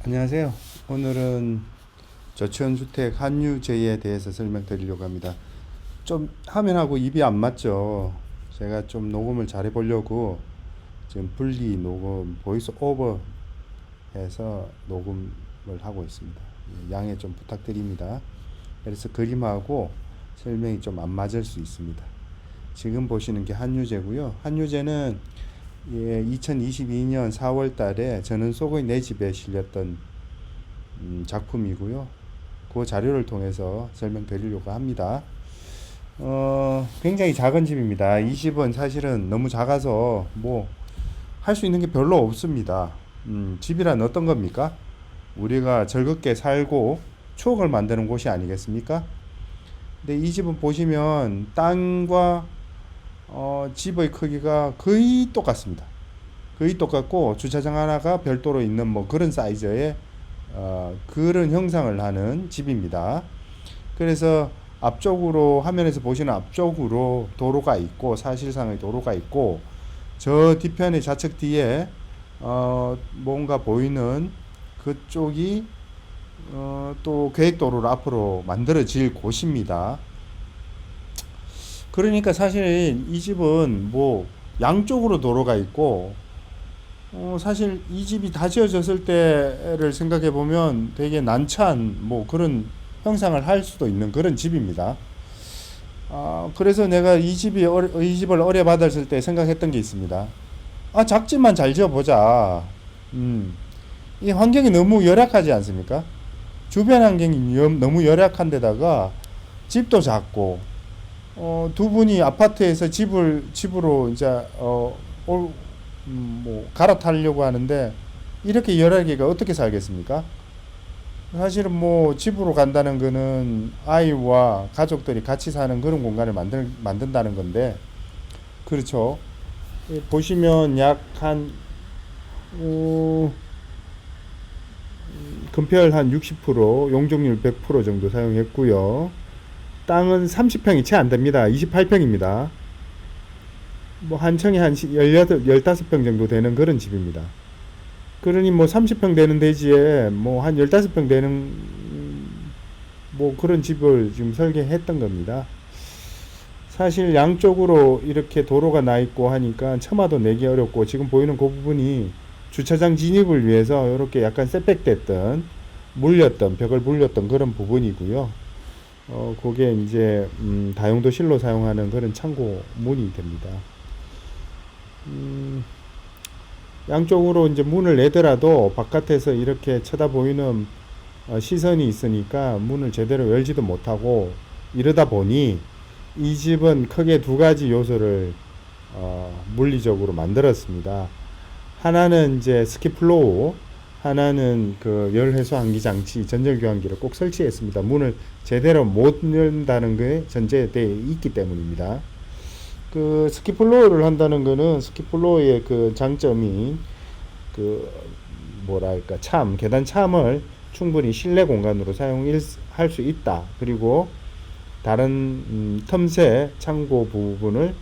안녕하세요. 오늘은 저체온주택 한유제에 대해서 설명드리려고 합니다. 좀 화면하고 입이 안 맞죠? 제가 좀 녹음을 잘 해보려고 지금 분리 녹음, 보이스 오버 해서 녹음을 하고 있습니다. 양해 좀 부탁드립니다. 그래서 그림하고 설명이 좀 안 맞을 수 있습니다. 지금 보시는 게 한유제고요. 한유제는 2022년 4월 달에 저는 속의 내 집에 실렸던 작품이고요. 그 자료를 통해서 설명드리려고 합니다. 굉장히 작은 집입니다. 이 집은 사실은 너무 작아서 뭐 할 수 있는 게 별로 없습니다. 집이란 어떤 겁니까? 우리가 즐겁게 살고 추억을 만드는 곳이 아니겠습니까? 근데 이 집은 보시면 땅과 집의 크기가 거의 똑같습니다. 거의 똑같고 주차장 하나가 별도로 있는 뭐 그런 사이즈의 그런 형상을 하는 집입니다. 그래서 앞쪽으로 화면에서 보시는 앞쪽으로 도로가 있고 사실상의 도로가 있고 저 뒤편의 좌측 뒤에 뭔가 보이는 그쪽이 또 계획도로를 앞으로 만들어질 곳입니다. 그러니까 사실 이 집은 뭐 양쪽으로 도로가 있고 사실 이 집이 다 지어졌을 때를 생각해 보면 되게 난처한 뭐 그런 형상을 할 수도 있는 그런 집입니다. 그래서 내가 이 집을 어려 받았을 때 생각했던 게 있습니다. 작지만 잘 지어보자. 음, 이 환경이 너무 열악하지 않습니까? 주변 환경이 너무 열악한 데다가 집도 작고 두 분이 아파트에서 집으로 이제 뭐 갈아타려고 하는데 이렇게 여러 개가 어떻게 살겠습니까? 사실은 뭐 집으로 간다는 거는 아이와 가족들이 같이 사는 그런 공간을 만든다는 건데 그렇죠. 보시면 약한 금폐율 한 60%, 용적률 100% 정도 사용했고요. 땅은 30평이 채 안 됩니다. 28평입니다. 뭐 한 층에 한 15평 정도 되는 그런 집입니다. 그러니 뭐 30평 되는 대지에 뭐 한 15평 되는 뭐 그런 집을 지금 설계했던 겁니다. 사실 양쪽으로 이렇게 도로가 나 있고 하니까 처마도 내기 어렵고 지금 보이는 그 부분이 주차장 진입을 위해서 이렇게 약간 셋백됐던 벽을 물렸던 그런 부분이고요. 그게 이제 다용도실로 사용하는 그런 창고 문이 됩니다. 음, 양쪽으로 이제 문을 내더라도 바깥에서 이렇게 쳐다보이는 시선이 있으니까 문을 제대로 열지도 못하고 이러다 보니 이 집은 크게 두 가지 요소를 물리적으로 만들었습니다. 하나는 이제 스키플로우, 하나는 그 열회수 환기 장치, 전열 교환기를 꼭 설치했습니다. 문을 제대로 못 연다는 게 전제되어 있기 때문입니다. 그 스키플로어를 한다는 거는 스키플로어의 그 장점이 그 뭐랄까 계단 참을 충분히 실내 공간으로 사용할 수 있다. 그리고 다른 틈새 창고 부분을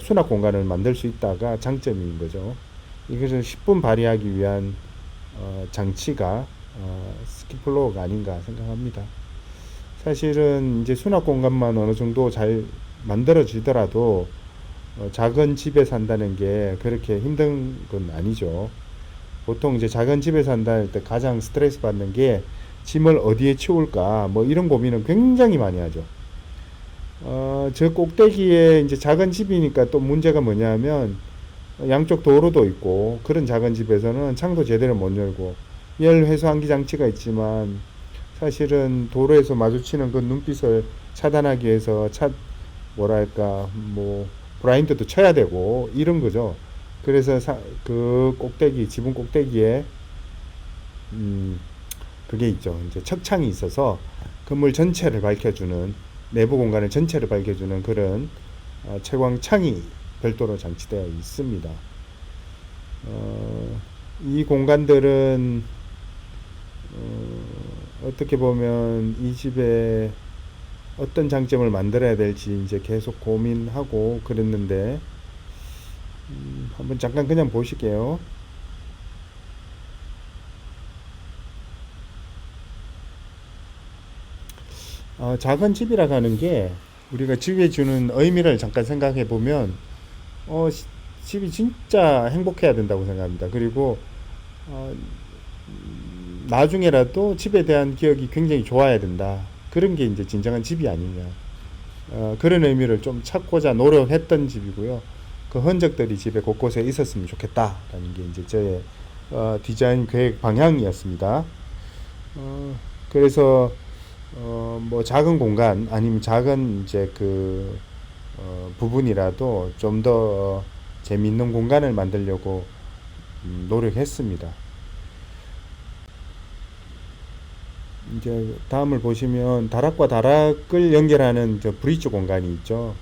수납 공간을 만들 수 있다가 장점인 거죠. 이것을 10분 발휘하기 위한 장치가 스키플로어가 아닌가 생각합니다. 사실은 이제 수납 공간만 어느 정도 잘 만들어지더라도 작은 집에 산다는 게 그렇게 힘든 건 아니죠. 보통 이제 작은 집에 산다 할 때 가장 스트레스 받는 게 짐을 어디에 치울까 뭐 이런 고민을 굉장히 많이 하죠. 저 꼭대기에 이제 작은 집이니까 또 문제가 뭐냐면 양쪽 도로도 있고 그런 작은 집에서는 창도 제대로 못 열고 열 회수 환기 장치가 있지만 사실은 도로에서 마주치는 그 눈빛을 차단하기 위해서 뭐랄까 뭐 브라인드도 쳐야 되고 이런 거죠. 그래서 그 지붕 꼭대기에 그게 있죠. 이제 척창이 있어서 건물 전체를 밝혀주는 내부 공간을 전체를 밝혀주는 그런 채광창이 별도로 장치되어 있습니다. 이 공간들은 어떻게 보면 이 집에 어떤 장점을 만들어야 될지 이제 계속 고민하고 그랬는데 한번 잠깐 그냥 보실게요. 작은 집이라 하는 게 우리가 집에 주는 의미를 잠깐 생각해 보면 집이 진짜 행복해야 된다고 생각합니다. 그리고 어, 나중에라도 집에 대한 기억이 굉장히 좋아야 된다. 그런 게 이제 진정한 집이 아니냐. 그런 의미를 좀 찾고자 노력했던 집이고요. 그 흔적들이 집에 곳곳에 있었으면 좋겠다라는 게 이제 저의 디자인 계획 방향이었습니다. 그래서 뭐 작은 공간 아니면 작은 이제 부분이라도 좀 더 재미있는 공간을 만들려고 노력했습니다. 이제 다음을 보시면 다락과 다락을 연결하는 저 브릿지 공간이 있죠.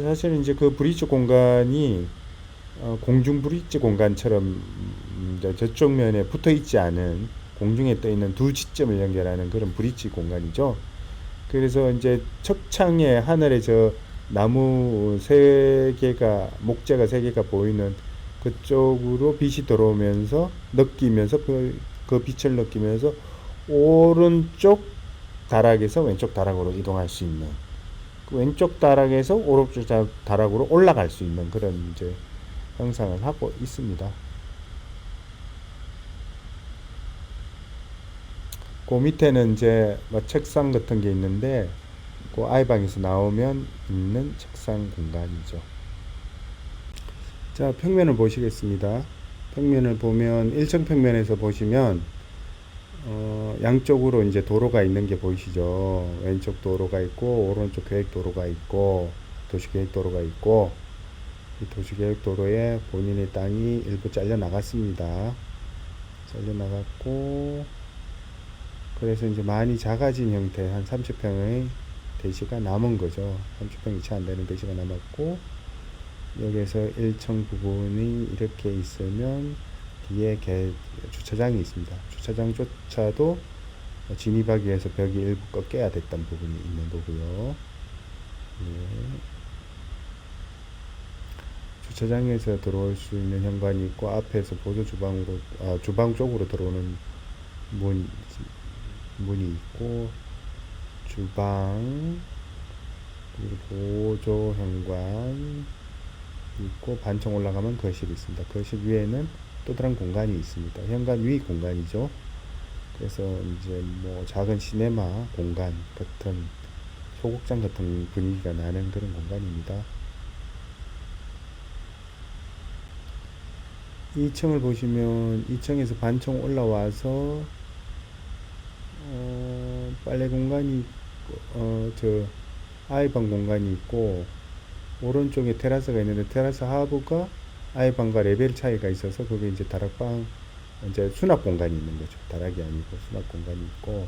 사실 이제 그 브릿지 공간이 공중 브릿지 공간처럼 이제 저쪽 면에 붙어 있지 않은 공중에 떠 있는 두 지점을 연결하는 그런 브릿지 공간이죠. 그래서 이제 척창에 하늘에 저 나무 세 개가 목재가 세 개가 보이는 그쪽으로 빛이 들어오면서 느끼면서 그 빛을 느끼면서 오른쪽 다락에서 왼쪽 다락으로 이동할 수 있는 그 왼쪽 다락에서 오른쪽 다락으로 올라갈 수 있는 그런 이제 형상을 하고 있습니다. 그 밑에는 이제 뭐 책상 같은 게 있는데 그 아이방에서 나오면 있는 책상 공간이죠. 자, 평면을 보시겠습니다. 평면을 보면 1층 평면에서 보시면 양쪽으로 이제 도로가 있는 게 보이시죠? 왼쪽 도로가 있고 오른쪽 계획도로가 있고 도시계획도로가 있고 이 도시계획도로에 본인의 땅이 일부 잘려 나갔습니다. 잘려 나갔고 그래서 이제 많이 작아진 형태 한 30평의 대지가 남은 거죠. 30평이 채 안 되는 대지가 남았고 여기서 1층 부분이 이렇게 있으면 뒤에 주차장이 있습니다. 주차장조차도 진입하기 위해서 벽이 일부 꺾여야 됐던 부분이 있는 거고요. 예. 주차장에서 들어올 수 있는 현관이 있고 앞에서 보조 주방으로 주방 쪽으로 들어오는 문이 있고 주방 그리고 보조 현관 있고 반층 올라가면 거실이 있습니다. 거실 위에는 또 다른 공간이 있습니다. 현관 위 공간이죠. 그래서 이제 뭐 작은 시네마 공간 같은 소극장 같은 분위기가 나는 그런 공간입니다. 2층을 보시면 2층에서 반층 올라와서 빨래 공간이 저 아이방 공간이 있고 오른쪽에 테라스가 있는데 테라스 하부가 아이방과 레벨 차이가 있어서 그게 이제 다락방 이제 수납 공간이 있는 거죠. 다락이 아니고 수납 공간이 있고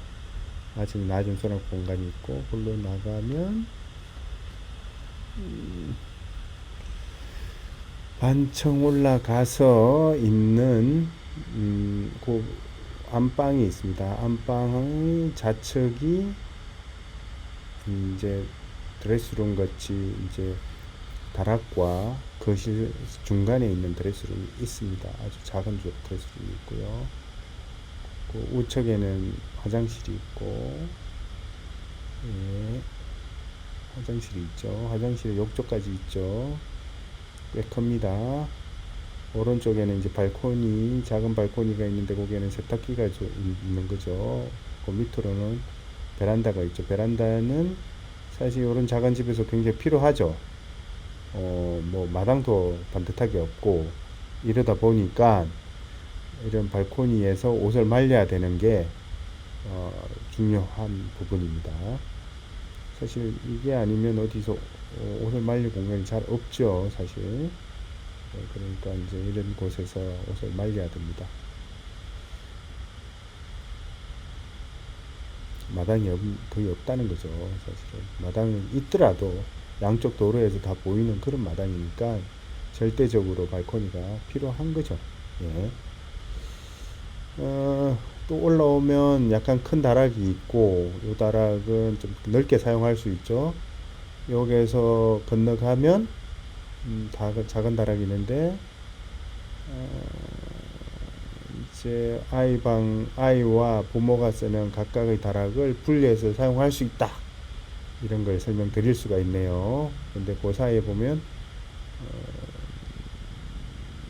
아주 낮은 수납 공간이 있고 그걸로 나가면 반층 올라가서 있는 그 안방이 있습니다. 안방의 좌측이 이제 드레스룸 같이 이제 다락과 거실 중간에 있는 드레스룸이 있습니다. 아주 작은 드레스룸이 있고요. 그 우측에는 화장실이 있고, 예, 화장실이 있죠. 화장실에 욕조까지 있죠. 꽤 큽니다. 오른쪽에는 이제 발코니, 작은 발코니가 있는데 거기에는 세탁기가 있는 거죠. 그 밑으로는 베란다가 있죠. 베란다는 사실 이런 작은 집에서 굉장히 필요하죠. 뭐 마당도 반듯하게 없고 이러다 보니까 이런 발코니에서 옷을 말려야 되는 게 중요한 부분입니다. 사실 이게 아니면 어디서 옷을 말릴 공간이 잘 없죠, 사실. 그러니까 이제 이런 곳에서 옷을 말려야 됩니다. 마당이 거의 없다는 거죠, 사실은. 마당은 있더라도 양쪽 도로에서 다 보이는 그런 마당이니까 절대적으로 발코니가 필요한 거죠. 예. 또 올라오면 약간 큰 다락이 있고, 이 다락은 좀 넓게 사용할 수 있죠. 여기에서 건너가면 작은 다락이 있는데 이제 아이와 부모가 쓰는 각각의 다락을 분리해서 사용할 수 있다. 이런 걸 설명드릴 수가 있네요. 근데 그 사이에 보면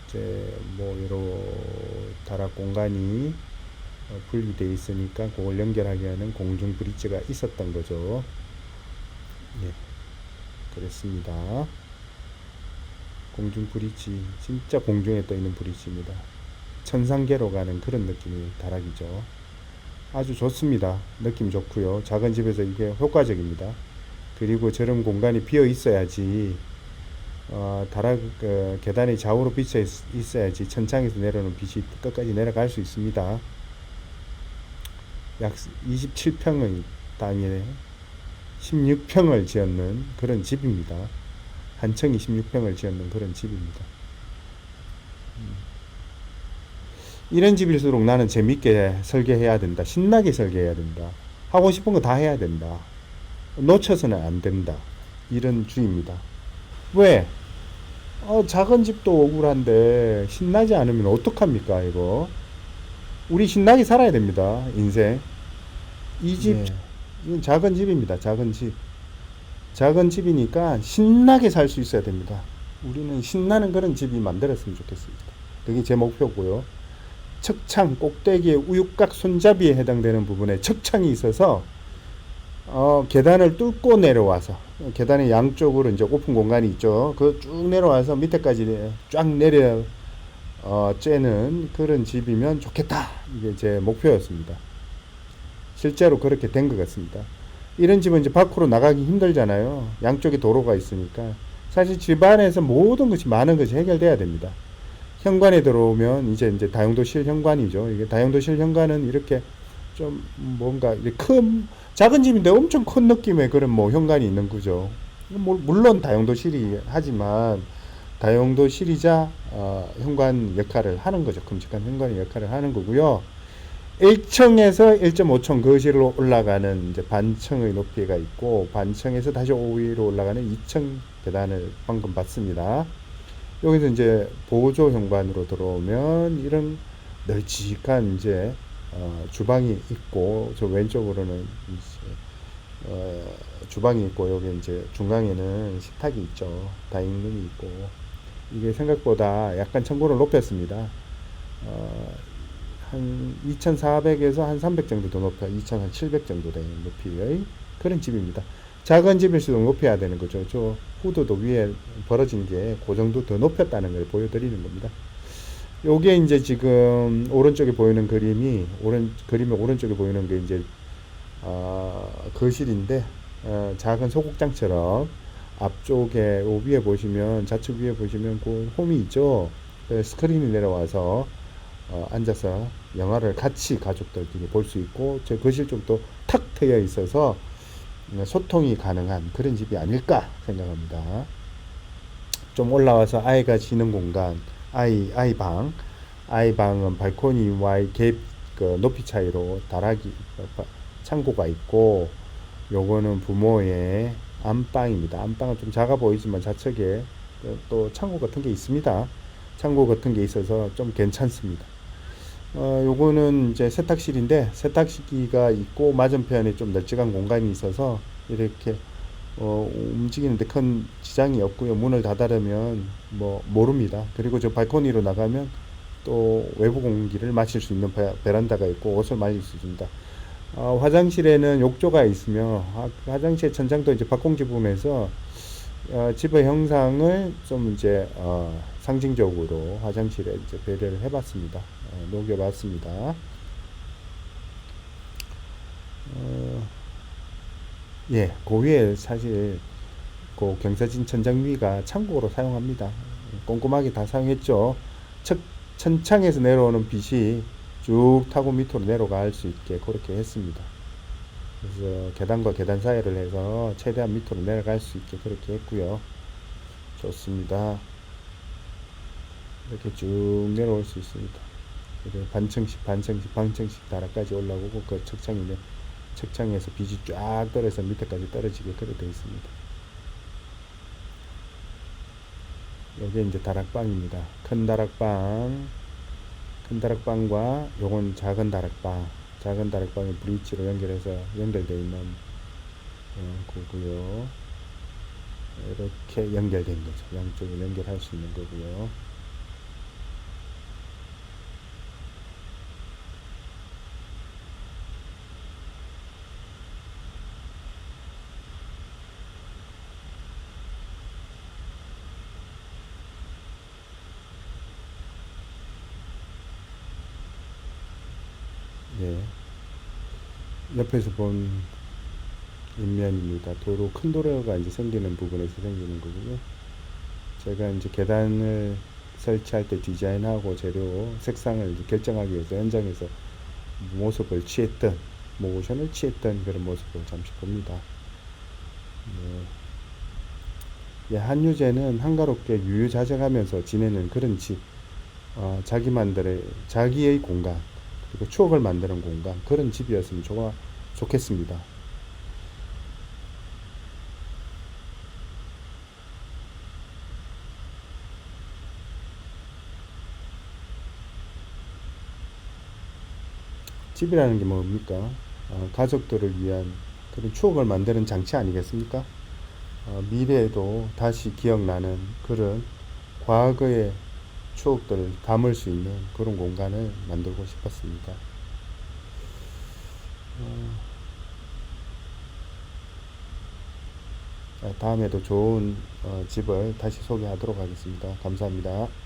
이제 뭐 여러 다락 공간이 분리되어 있으니까 그걸 연결하게 하는 공중 브릿지가 있었던 거죠. 예, 그랬습니다. 공중 브릿지, 진짜 공중에 떠 있는 브릿지입니다. 천상계로 가는 그런 느낌의 다락이죠. 아주 좋습니다. 느낌 좋고요. 작은 집에서 이게 효과적입니다. 그리고 저런 공간이 비어 있어야지 다락 계단이 좌우로 비쳐 있어야지 천창에서 내려오는 빛이 끝까지 내려갈 수 있습니다. 약 27평의 땅에 16평을 지었는 그런 집입니다. 한 층이 16평을 지었는 그런 집입니다. 이런 집일수록 나는 재밌게 설계해야 된다. 신나게 설계해야 된다. 하고 싶은 거 다 해야 된다. 놓쳐서는 안 된다. 이런 주의입니다. 왜? 작은 집도 억울한데 신나지 않으면 어떡합니까, 이거? 우리 신나게 살아야 됩니다, 인생. 이 집, 네. 이건 작은 집입니다, 작은 집. 작은 집이니까 신나게 살 수 있어야 됩니다. 우리는 신나는 그런 집이 만들었으면 좋겠습니다. 그게 제 목표고요. 척창 꼭대기에 우육각 손잡이에 해당되는 부분에 척창이 있어서 계단을 뚫고 내려와서 계단의 양쪽으로 이제 오픈 공간이 있죠. 그 쭉 내려와서 밑에까지 쫙 내려 쬐는 그런 집이면 좋겠다. 이게 제 목표였습니다. 실제로 그렇게 된 것 같습니다. 이런 집은 이제 밖으로 나가기 힘들잖아요. 양쪽에 도로가 있으니까. 사실 집안에서 모든 것이 많은 것이 해결돼야 됩니다. 현관에 들어오면 이제 다용도실 현관이죠. 이게 다용도실 현관은 이렇게 좀 뭔가 큰 작은 집인데 엄청 큰 느낌의 그런 뭐 현관이 있는 거죠. 물론 다용도실이 하지만 다용도실이자 현관 역할을 하는 거죠. 큼직한 현관의 역할을 하는 거고요. 1층에서 1.5층 거실로 올라가는 이제 반층의 높이가 있고 반층에서 다시 5위로 올라가는 2층 계단을 방금 봤습니다. 여기서 이제 보조 현관으로 들어오면 이런 널찍한 이제 주방이 있고 저 왼쪽으로는 이제 주방이 있고 여기 이제 중앙에는 식탁이 있죠. 다잉룸이 있고 이게 생각보다 약간 층고를 높였습니다. 한 2,400에서 한 300 정도 더 높여 2,700 정도 되는 높이의 그런 집입니다. 작은 집일수록 높여야 되는 거죠. 저 후드도 위에 벌어진 게 그 정도 더 높였다는 걸 보여드리는 겁니다. 요게 이제 지금 오른쪽에 보이는 그림이 그림의 오른쪽에 보이는 게 이제 거실인데 작은 소극장처럼 앞쪽에 요 위에 보시면 좌측 위에 보시면 그 홈이 있죠. 스크린이 내려와서 앉아서 영화를 같이 가족들끼리 볼 수 있고 저 거실 쪽도 탁 트여 있어서 소통이 가능한 그런 집이 아닐까 생각합니다. 좀 올라와서 아이가 지는 공간, 아이방은 발코니와의 갭, 그 높이 차이로 다락이, 창고가 있고, 요거는 부모의 안방입니다. 안방은 좀 작아 보이지만 좌측에 또 창고 같은 게 있습니다. 창고 같은 게 있어서 좀 괜찮습니다. 요거는 이제 세탁실인데 세탁기가 있고 맞은편에 좀 널찍한 공간이 있어서 이렇게 움직이는데 큰 지장이 없고요. 문을 닫아두면 뭐 모릅니다. 그리고 저 발코니로 나가면 또 외부 공기를 마실 수 있는 베란다가 있고 옷을 말릴 수 있습니다. 화장실에는 욕조가 있으며 화장실 천장도 이제 박공지 부분에서 집의 형상을 좀 이제 상징적으로 화장실에 이제 배려를 해봤습니다. 녹여봤습니다. 예, 그 위에 사실 그 경사진 천장 위가 창고로 사용합니다. 꼼꼼하게 다 사용했죠. 천창에서 내려오는 빛이 쭉 타고 밑으로 내려갈 수 있게 그렇게 했습니다. 그래서 계단과 계단 사이를 해서 최대한 밑으로 내려갈 수 있게 그렇게 했고요. 좋습니다. 이렇게 쭉 내려올 수 있습니다. 반층씩 방층씩 다락까지 올라오고 그 척창에서 빛이 쫙 떨어져서 밑에까지 떨어지게 그렇게 되어 있습니다. 여기 이제 다락방입니다. 큰 다락방 큰 다락방과 요건 작은 다락방. 작은 다락방이 브릿지로 연결해서 연결되어 있는 거고요. 이렇게 연결된 거죠. 양쪽을 연결할 수 있는 거고요. 예. 옆에서 본 인면입니다. 큰 도로가 이제 생기는 부분에서 생기는 거고요. 제가 이제 계단을 설치할 때 디자인하고 재료, 색상을 이제 결정하기 위해서 현장에서 모습을 취했던, 모션을 취했던 그런 모습을 잠시 봅니다. 예, 한유제는 한가롭게 유유자적하면서 지내는 그런 집, 자기만들의, 자기의 공간, 그리고 추억을 만드는 공간, 그런 집이었으면 좋겠습니다. 집이라는 게 뭡니까? 가족들을 위한 그런 추억을 만드는 장치 아니겠습니까? 미래에도 다시 기억나는 그런 과거의 추억들을 담을 수 있는 그런 공간을 만들고 싶었습니다. 다음에도 좋은 집을 다시 소개하도록 하겠습니다. 감사합니다.